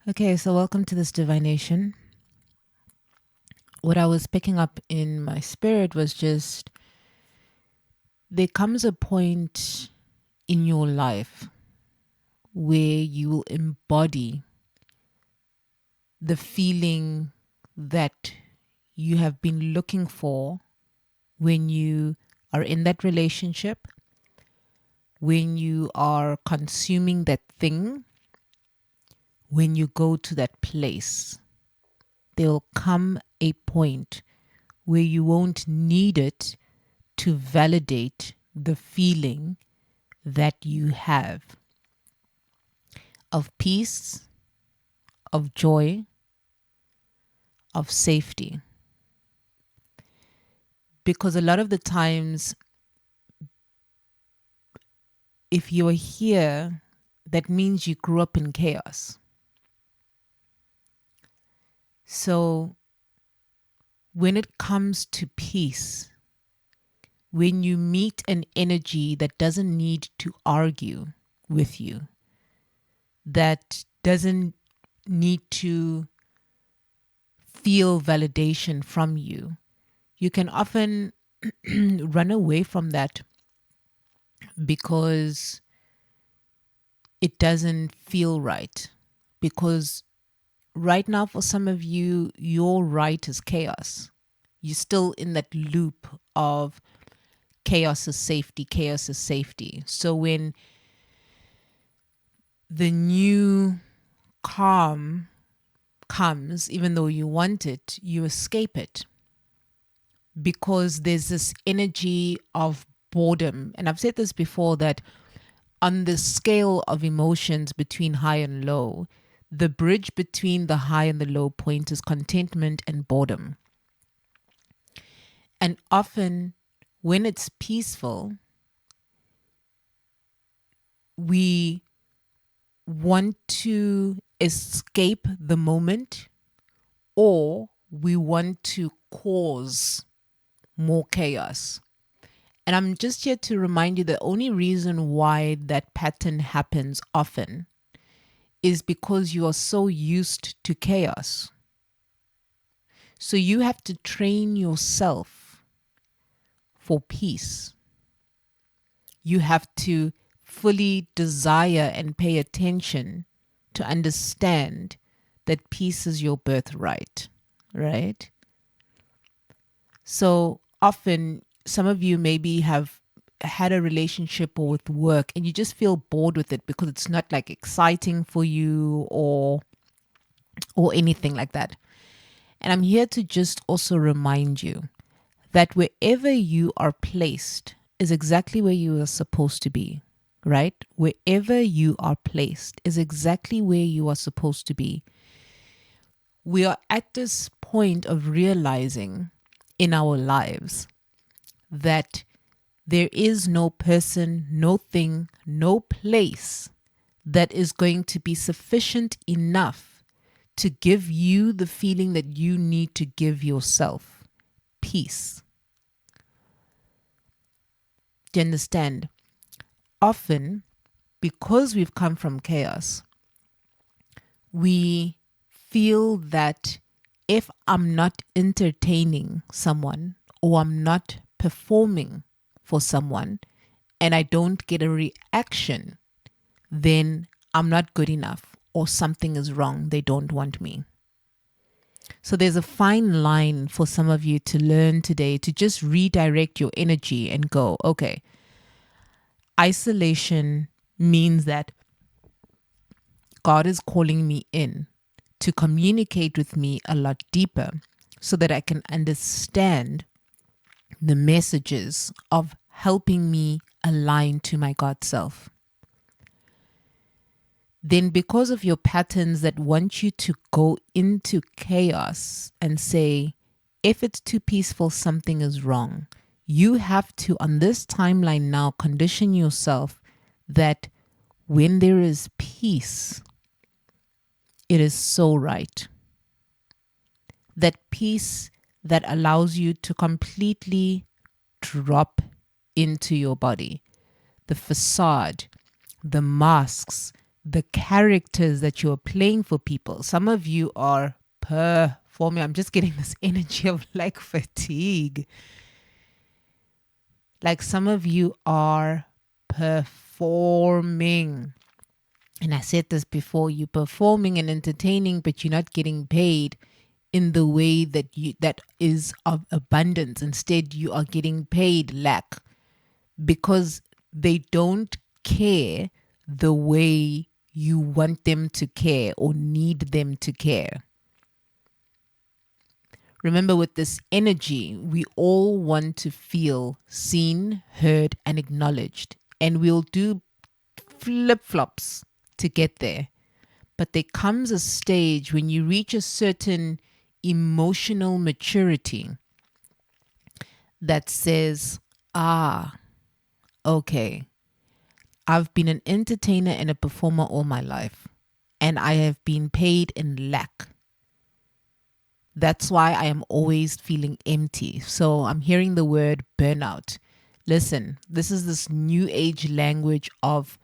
Okay, so welcome to this divination. What I was picking up in my spirit was just there comes a point in your life where you will embody the feeling that you have been looking for when you are in that relationship, when you are consuming that thing, when you go to that place. There will come a point where you won't need it to validate the feeling that you have of peace, of joy, of safety. Because a lot of the times, if you are here, that means you grew up in chaos. So when it comes to peace, when you meet an energy that doesn't need to argue with you, that doesn't need to feel validation from you, you can often run away from that because it doesn't feel right. Because right now, for some of you, your right is chaos. You're still in that loop of chaos is safety, chaos is safety. So when the new calm comes, even though you want it, you escape it because there's this energy of boredom. And I've said this before that on the scale of emotions between high and low, the bridge between the high and the low point is contentment and boredom. And often, when it's peaceful, we want to escape the moment or we want to cause more chaos. And I'm just here to remind you the only reason why that pattern happens often is because you are so used to chaos. So you have to train yourself for peace. You have to fully desire and pay attention to understand that peace is your birthright, right? So often, some of you maybe have had a relationship or with work and you just feel bored with it because it's not like exciting for you or anything like that. And I'm here to just also remind you that wherever you are placed is exactly where you are supposed to be, right? Wherever you are placed is exactly where you are supposed to be. We are at this point of realizing in our lives that there is no person, no thing, no place that is going to be sufficient enough to give you the feeling that you need to give yourself peace. Do you understand? Often, because we've come from chaos, we feel that if I'm not entertaining someone or I'm not performing for someone and I don't get a reaction, then I'm not good enough or something is wrong. They don't want me. So there's a fine line for some of you to learn today to just redirect your energy and go, okay, isolation means that God is calling me in to communicate with me a lot deeper so that I can understand the messages of helping me align to my God self. Then, because of your patterns that want you to go into chaos and say, if it's too peaceful, something is wrong, you have to, on this timeline now, condition yourself that when there is peace, it is so right. That peace that allows you to completely drop into your body. The facade, the masks, the characters that you're playing for people. Some of you are performing. I'm just getting this energy of like fatigue. Like some of you are performing. And I said this before, you're performing and entertaining, but you're not getting paid in the way that is of abundance. Instead, you are getting paid lack because they don't care the way you want them to care or need them to care. Remember, with this energy, we all want to feel seen, heard, and acknowledged. And we'll do flip-flops to get there. But there comes a stage when you reach a certain emotional maturity that says, okay, I've been an entertainer and a performer all my life, and I have been paid in lack. That's why I am always feeling empty. So I'm hearing the word burnout. Listen, this is this new age language of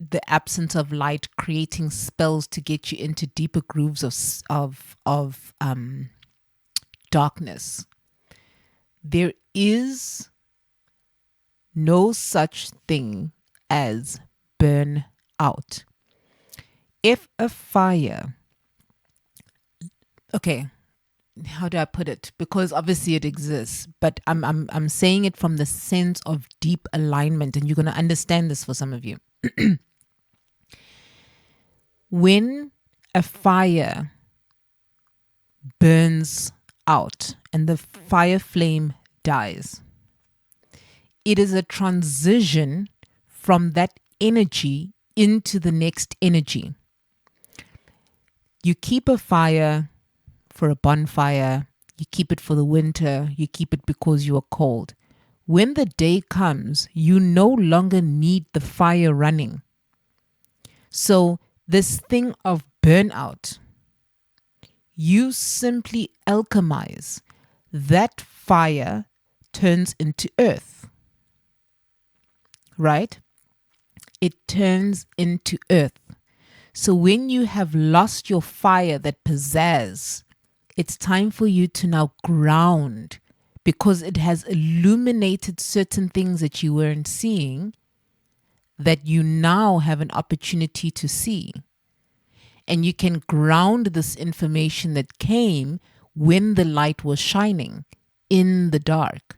the absence of light creating spells to get you into deeper grooves of darkness. There is no such thing as burn out. If a fire, okay, how do I put it? Because obviously it exists, but I'm saying it from the sense of deep alignment, and you're going to understand this for some of you. When a fire burns out and the fire flame dies, it is a transition from that energy into the next energy. You keep a fire for a bonfire, you keep it for the winter, you keep it because you are cold. When the day comes, you no longer need the fire running. So this thing of burnout, you simply alchemize. That fire turns into earth, right? It turns into earth. So when you have lost your fire, that pizzazz, it's time for you to now ground, because it has illuminated certain things that you weren't seeing that you now have an opportunity to see. And you can ground this information that came when the light was shining in the dark.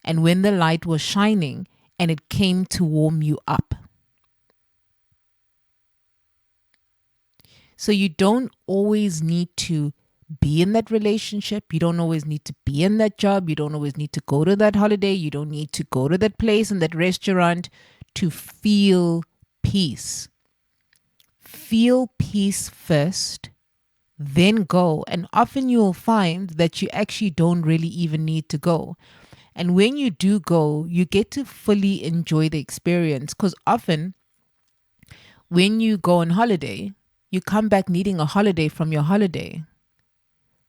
And when the light was shining and it came to warm you up. So you don't always need to be in that relationship. You don't always need to be in that job. You don't always need to go to that holiday. You don't need to go to that place and that restaurant to feel peace. Feel peace first, then go. And often you will find that you actually don't really even need to go. And when you do go, you get to fully enjoy the experience, because often when you go on holiday, you come back needing a holiday from your holiday.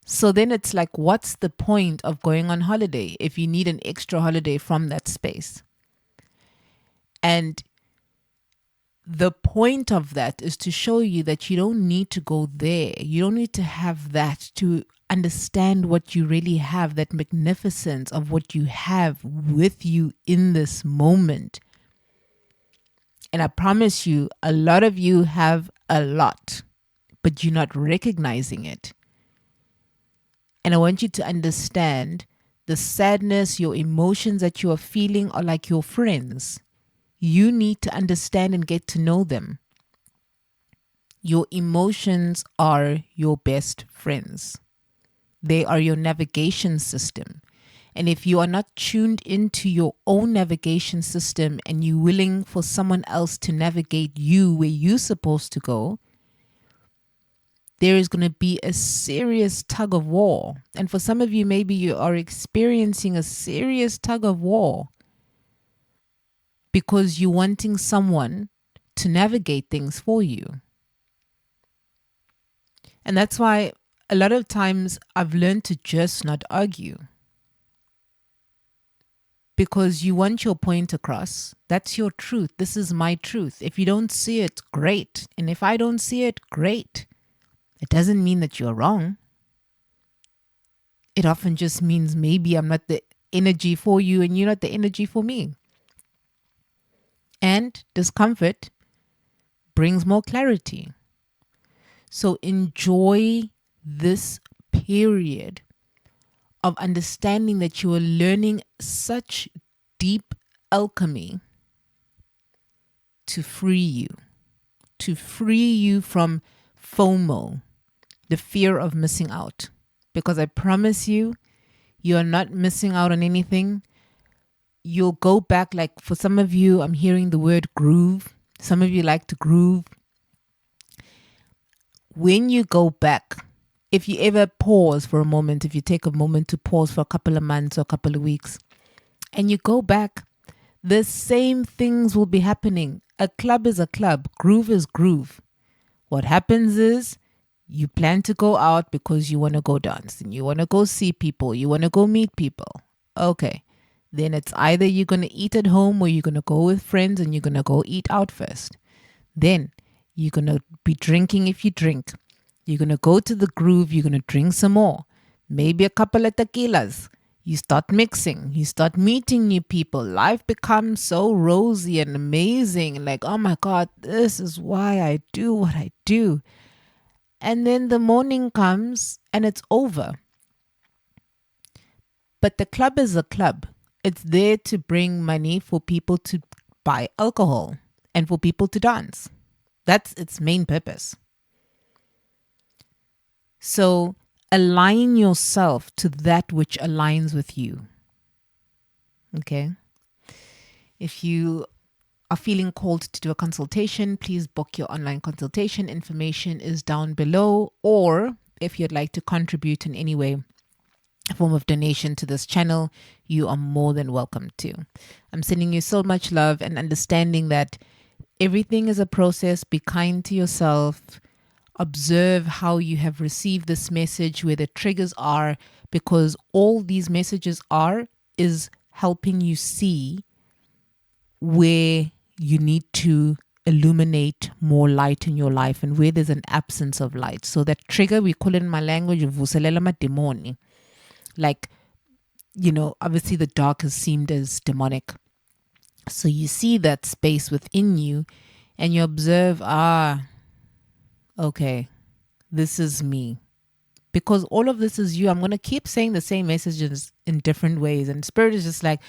So then it's like, what's the point of going on holiday if you need an extra holiday from that space? And the point of that is to show you that you don't need to go there. You don't need to have that to understand what you really have, that magnificence of what you have with you in this moment. And I promise you, a lot of you have a lot, but you're not recognizing it. And I want you to understand the sadness, your emotions that you are feeling are like your friends. You need to understand and get to know them. Your emotions are your best friends. They are your navigation system. And if you are not tuned into your own navigation system and you're willing for someone else to navigate you where you're supposed to go, there is going to be a serious tug of war. And for some of you, maybe you are experiencing a serious tug of war because you're wanting someone to navigate things for you. And that's why a lot of times I've learned to just not argue. because you want your point across. That's your truth. This is my truth. If you don't see it, great. And if I don't see it, great. It doesn't mean that you're wrong. It often just means maybe I'm not the energy for you and you're not the energy for me. And discomfort brings more clarity. So enjoy this period of understanding that you are learning such deep alchemy to free you from FOMO, the fear of missing out. Because I promise you, you are not missing out on anything. You'll go back, like for some of you, I'm hearing the word groove. Some of you like to groove. When you go back, if you ever pause for a moment, if you take a moment to pause for a couple of months or a couple of weeks, and you go back, the same things will be happening. A club is a club. Groove is groove. What happens is you plan to go out because you want to go dance and you want to go see people. You want to go meet people. Okay. Then it's either you're going to eat at home or you're going to go with friends and you're going to go eat out first. Then you're going to be drinking if you drink. You're going to go to the groove. You're going to drink some more. Maybe a couple of tequilas. You start mixing. You start meeting new people. Life becomes so rosy and amazing. Like, oh my God, this is why I do what I do. And then the morning comes and it's over. But the club is a club. It's there to bring money for people to buy alcohol and for people to dance. That's its main purpose. So align yourself to that which aligns with you. Okay? If you are feeling called to do a consultation, please book your online consultation. Information is down below. Or if you'd like to contribute in any way, a form of donation to this channel, you are more than welcome to. I'm sending you so much love and understanding that everything is a process. Be kind to yourself. Observe how you have received this message, where the triggers are, because all these messages is helping you see where you need to illuminate more light in your life and where there's an absence of light. So that trigger, we call it in my language, vuselela mademoni. Like, obviously the dark is seemed as demonic. So you see that space within you and you observe, okay, this is me. Because all of this is you. I'm going to keep saying the same messages in different ways. And Spirit is just like,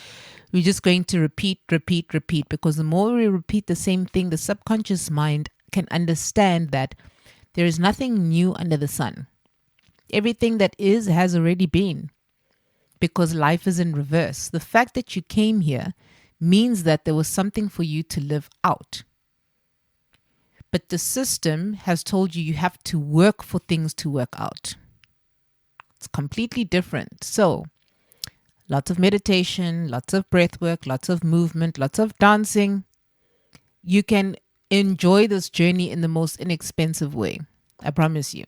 we're just going to repeat. Because the more we repeat the same thing, the subconscious mind can understand that there is nothing new under the sun. Everything that is has already been. Because life is in reverse. The fact that you came here means that there was something for you to live out. But the system has told you have to work for things to work out. It's completely different. So, lots of meditation, lots of breath work, lots of movement, lots of dancing. You can enjoy this journey in the most inexpensive way. I promise you.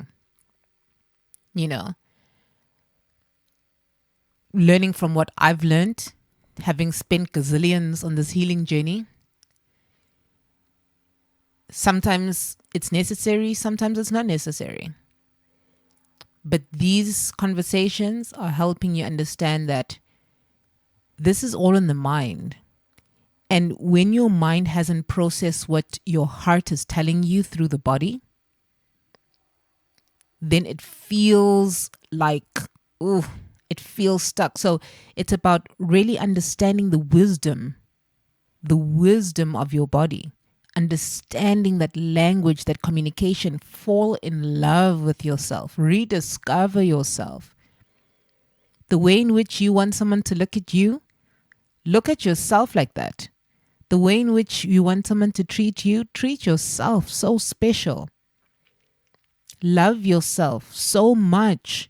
Learning from what I've learned, having spent gazillions on this healing journey. Sometimes it's necessary, sometimes it's not necessary. But these conversations are helping you understand that this is all in the mind. And when your mind hasn't processed what your heart is telling you through the body, then it feels like, it feels stuck. So it's about really understanding the wisdom of your body. Understanding that language, that communication, fall in love with yourself, rediscover yourself. The way in which you want someone to look at you, look at yourself like that. The way in which you want someone to treat you, treat yourself so special. Love yourself so much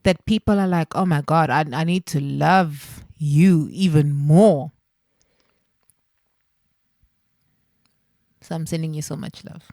that people are like, oh my God, I need to love you even more. So I'm sending you so much love.